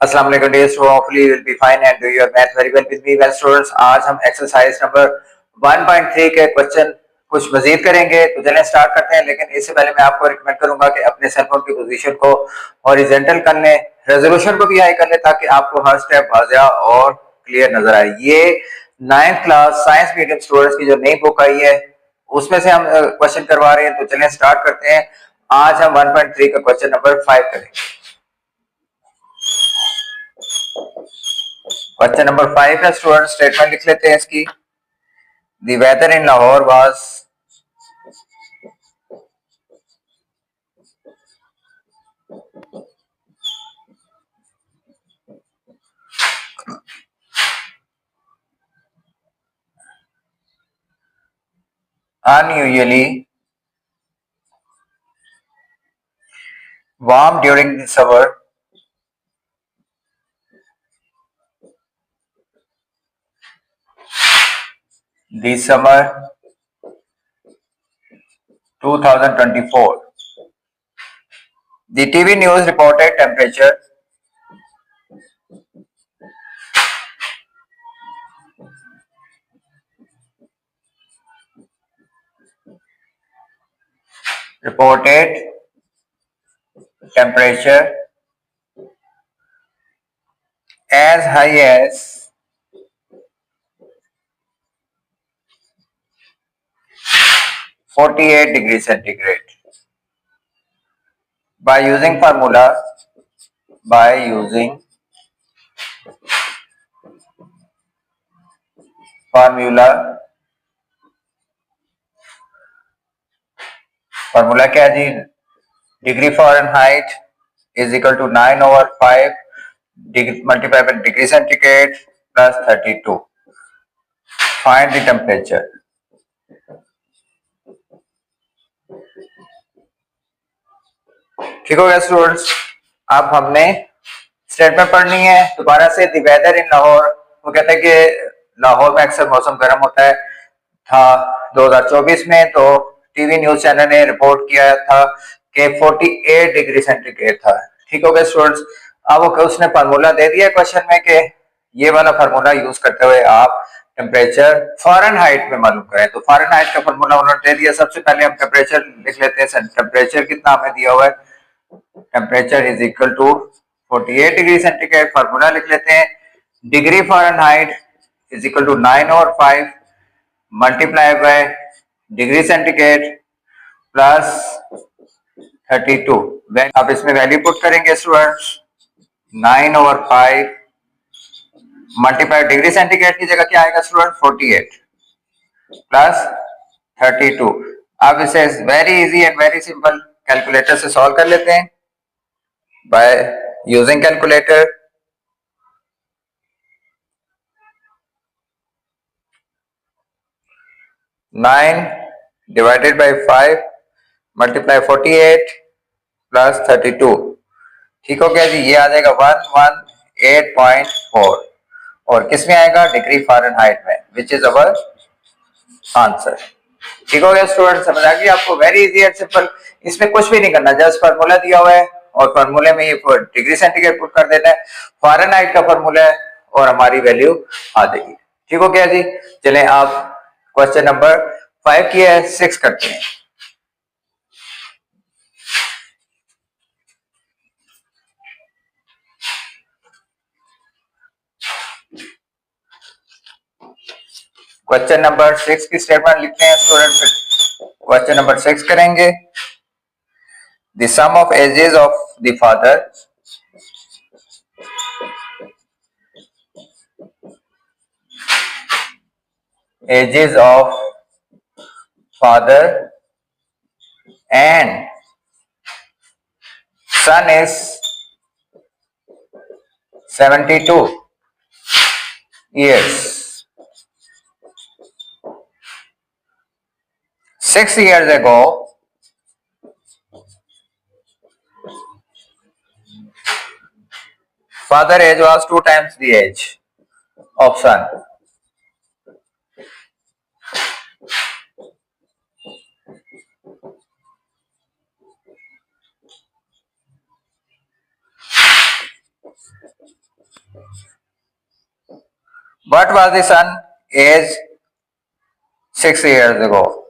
अस्सलाम वालेकुम dear students, hopefully you will be fine and do your math very well with me. Well students, आज हम exercise number 1.3 के question कुछ मजीद करेंगे, तो चलें स्टार्ट करते हैं। लेकिन इससे पहले मैं आपको रिकमेंड करूंगा कि अपने सेलफोन की पोजीशन को हॉरिजॉन्टल कर लें, रेजोल्यूशन को भी हाई कर लें ताकि आपको हर स्टेप वाज़िया और क्लियर नजर आए। ये 9th class science medium students की जो नई बुक आई है उसमें से हम क्वेश्चन करवा रहे हैं, तो चलें स्टार्ट करते हैं। आज हम 1.3 का क्वेश्चन नंबर 5 करेंगे। क्वेश्चन नंबर 5 है स्टूडेंट, स्टेटमेंट लिख लेते हैं इसकी। The weather in Lahore was unusually warm during the summer. The summer 2024. The TV news reported temperature reported temperature as high as 48 degrees centigrade. By using formula क्या जी, degree Fahrenheit is equal to 9/5 multiply by degree centigrade plus 32। Find the temperature. ठीक हो गया students. अब हमने statement पढ़नी है दोबारा से। द वेदर इन लाहौर, वो कहते हैं कि लाहौर में अक्सर मौसम गर्म होता है था 2024 में, तो टीवी न्यूज चैनल ने रिपोर्ट किया था कि 48 डिग्री सेंटीग्रेड था। ठीक हो गया स्टूडेंट्स। अब उसने फार्मूला दे दिया क्वेश्चन में कि ये वाला फार्मूला यूज करते हुए आप टेम्परेचर फ़ारेनहाइट में मालूम करें। तो फ़ारेनहाइट का फार्मूला उन्होंने दे दिया। सबसे पहले हम टेम्परेचर लिख लेते हैं। टेम्परेचर कितना हमें दिया हुआ है, temperature is equal to 48 degree centigrade. Formula लिख लेते हैं, degree Fahrenheit is equal to 9/5 multiply by degree centigrade plus 32। अब इसमें वैल्यू पुट करेंगे स्टूडेंट्स। 9/5 मल्टीप्लाई डिग्री सेंटीग्रेड की जगह क्या आएगा स्टूडेंट, 48 प्लस 32। अब इसे very easy and very simple calculator से सॉल्व कर लेते हैं by using calculator. Nine divided by 5 multiply 48 plus 32। ठीक हो गया जी। ये आ जाएगा 118.4 और किसमें आएगा, डिग्री फ़ारेनहाइट में, विच इज अवर आंसर। ठीक हो गया स्टूडेंट, समझ आ गई आपको। Very easy and simple. इसमें कुछ भी नहीं करना, जस्ट फार्मूला दिया हुआ है और फार्मूले में ये डिग्री सेंटीग्रेड पुट कर देना है, फ़ारेनहाइट का फार्मूला है और हमारी वैल्यू आ जाएगी। ठीक हो गया जी। चलें आप क्वेश्चन नंबर 5 की है 6 करते हैं। क्वेश्चन नंबर 6 की स्टेटमेंट लिखते हैं स्टूडेंट। क्वेश्चन नंबर 6 करेंगे। The sum of ages of the father ages of father and son is 72 years. 6 years ago, father age was 2 times the age of son. What was the sun age 6 years ago?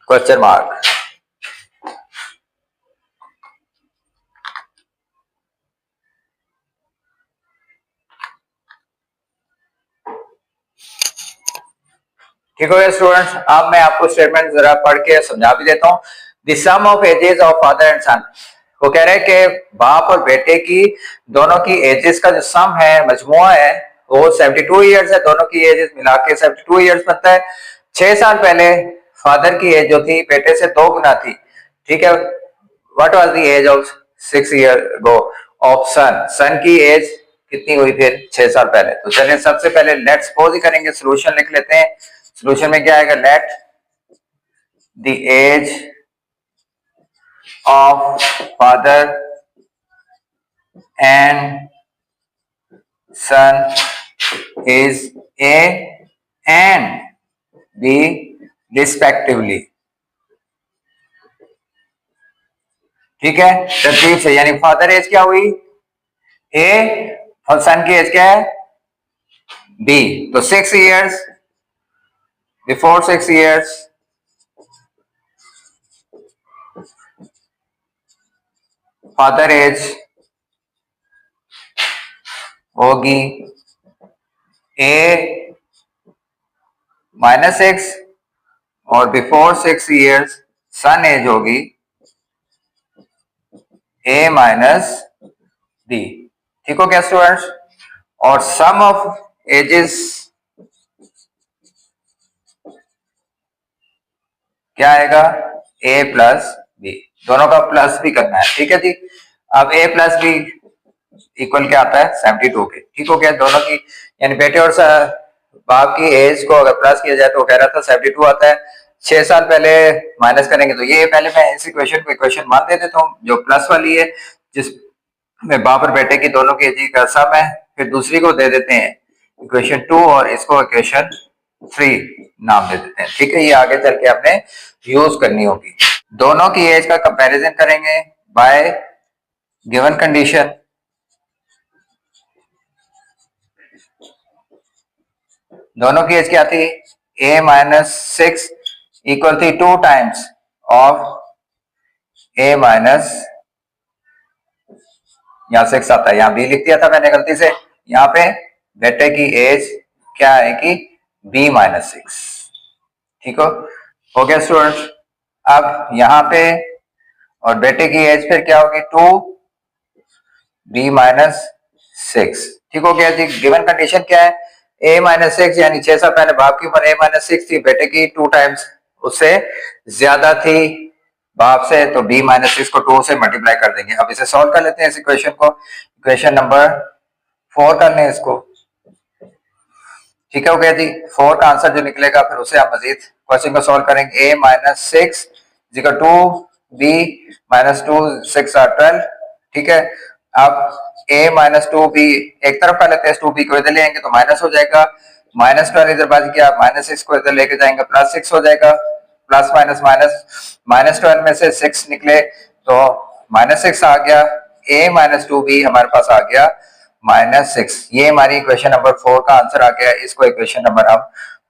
Question mark. ठीक हो गया students. अब मैं आपको statement जरा पढ़ के समझा भी देता हूँ। The sum of ages of father and son, वो कह रहे हैं कि बाप और बेटे की दोनों की एजेस का जो सम है, मजमुआ है, वो 72 ईयर्स है। दोनों की एजेस मिला के 72 ईयर्स बनता है। 6 साल पहले फादर की एज जो थी बेटे से 2 गुना थी। ठीक है। What was the age of 6 year go of son, son की एज कितनी हुई फिर 6 साल पहले? तो चलिए सबसे पहले लेट्स सपोज ही करेंगे, सोल्यूशन लिख लेते हैं। सोल्यूशन में क्या आएगा? Let the age of father and son is A and B respectively. ठीक है, तरतीब से, यानी फादर एज क्या हुई? ए, और सन की एज क्या है? बी। तो 6 years before 6 years father age होगी ए -6 और बिफोर 6 ईयर्स सन एज होगी ए -b। ठीक हो क्या स्टूडेंट्स? और सम ऑफ एजेस क्या आएगा? a plus B. दोनों का प्लस भी करना है। ठीक है जी। अब a प्लस बी इक्वल क्या आता है? 72 के। ठीक हो गया? दोनों की यानी बेटे और बाप की एज को अगर प्लस किया जाए तो कह रहा था 72 आता है। 6 साल पहले माइनस करेंगे तो ये पहले मैं इस इक्वेशन को इक्वेशन मान दे देता हूँ जो प्लस वाली है, जिसमें बाप और बेटे की दोनों की एज का सम है। फिर दूसरी को दे देते हैं इक्वेशन 2 और इसको इक्वेशन 3 नाम दे देते हैं। ठीक है, ये आगे चल के आपने यूज करनी होगी। दोनों की एज का कंपैरिजन करेंगे बाय गिवन कंडीशन। दोनों की एज क्या थी? a -6 इक्वल थी 2 टाइम्स ऑफ a माइनस, यहां 6 आता है, यहां b लिख दिया था मैंने गलती से। यहां पे बेटे की एज क्या आएगी? b -6। ठीक हो गया स्टूडेंट्स? अब यहां पे और बेटे की एज फिर क्या होगी? 2b -6। ठीक हो गया जी। गिवन कंडीशन क्या है? a -6 यानी 6 साल पहले बाप की उम्र a -6 थी, बेटे की 2 टाइम्स उससे ज्यादा थी बाप से, तो b -6 को 2 से मल्टीप्लाई कर देंगे। अब इसे सॉल्व कर लेते हैं इस इक्वेशन को। इक्वेशन नंबर 4 कर लें इसको। ठीक है, हो गया जी। 4 का आंसर जो निकलेगा फिर उसे आप मजीद क्वेश्चन को सॉल्व करेंगे। a -6 equal to b -2 6 are 12। ठीक है, अब a -2b एक तरफ कर लेते हैं, 2b को इधर ले आएंगे तो माइनस हो जाएगा, -12 इधर बाजी किया, -6 को इधर लेके जाएंगे +6 हो जाएगा, प्लस माइनस माइनस -12 में से 6 निकले तो -6 आ गया। a -2b हमारे पास आ गया -6। ये हमारी इक्वेशन नंबर 4 का आंसर आ गया। इसको इक्वेशन नंबर हम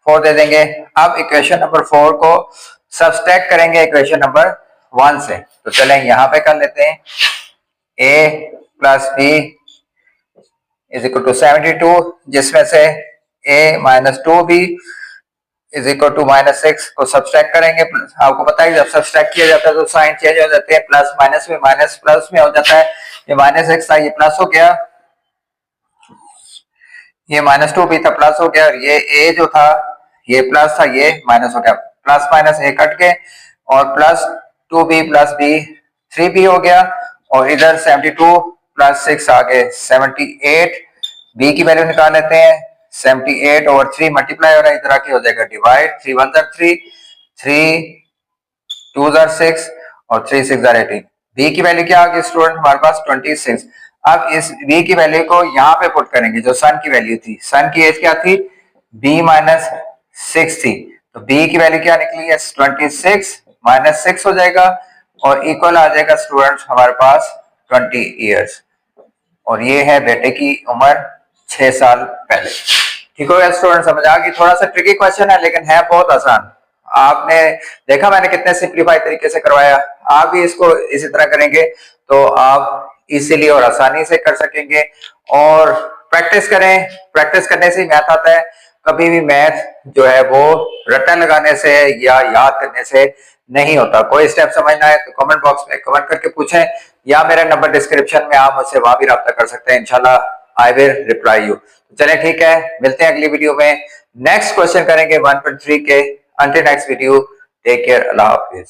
4 दे देंगे। अब इक्वेशन नंबर 4 को सब्सट्रैक्ट करेंगे इक्वेशन नंबर 1 से। तो चलें यहां पे कर लेते हैं। a + b = 72, जिसमें से a -2b -6 को सब्सट्रैक्ट करेंगे। आपको पता है जब सब्सट्रैक्ट किया जाता है तो साइन चेंज हो जाते हैं, प्लस माइनस में माइनस प्लस में हो जाता है। ये -6 था, ये प्लस हो गया, ये -2b था प्लस हो गया, और ये a जो था ये प्लस था, ये माइनस हो गया। प्लस माइनस a कट के और +2b + b 3b हो गया, और इधर 72 + 6 आ गए 78। b की वैल्यू निकाल लेते हैं। 78 और 3 मल्टीप्लाई हो रहा है, इधर आके हो जाएगा डिवाइड। 3 1 3, 3 2 6 और 3 6 18। b की वैल्यू क्या आ गई स्टूडेंट हमारे पास? 26। अब इस b की वैल्यू को यहाँ पे पुट करेंगे जो सन की वैल्यू थी। सन की एज क्या थी? b 6 थी, तो b की वैल्यू क्या निकली है 26 माइनस 6 हो जाएगा और इक्वल आ जाएगा स्टूडेंट्स हमारे पास 20 ईयर्स, और ये है बेटे की उम्र 6 साल पहले। ठीक हो गया स्टूडेंट, समझ आ गई। थोड़ा सा ट्रिकी क्वेश्चन है लेकिन है बहुत आसान। आपने देखा मैंने कितने सिंप्लीफाई तरीके से करवाया, आप भी इसको इसी तरह करेंगे तो आप इजीली और आसानी से कर सकेंगे। और प्रैक्टिस करें, प्रैक्टिस करने से ही मैथ आता है। कभी भी मैथ जो है वो रट्टा लगाने से या याद करने से नहीं होता। कोई स्टेप समझना है तो कमेंट बॉक्स में कमेंट करके पूछें, या मेरा नंबर डिस्क्रिप्शन में, आप मुझसे वहां भी रब्ता कर सकते हैं। इंशाल्लाह आई विल रिप्लाई यू। चलें ठीक है, मिलते हैं अगली वीडियो में। नेक्स्ट क्वेश्चन करेंगे 1.3 के। Until next video, take care, अल्लाह हाफिज।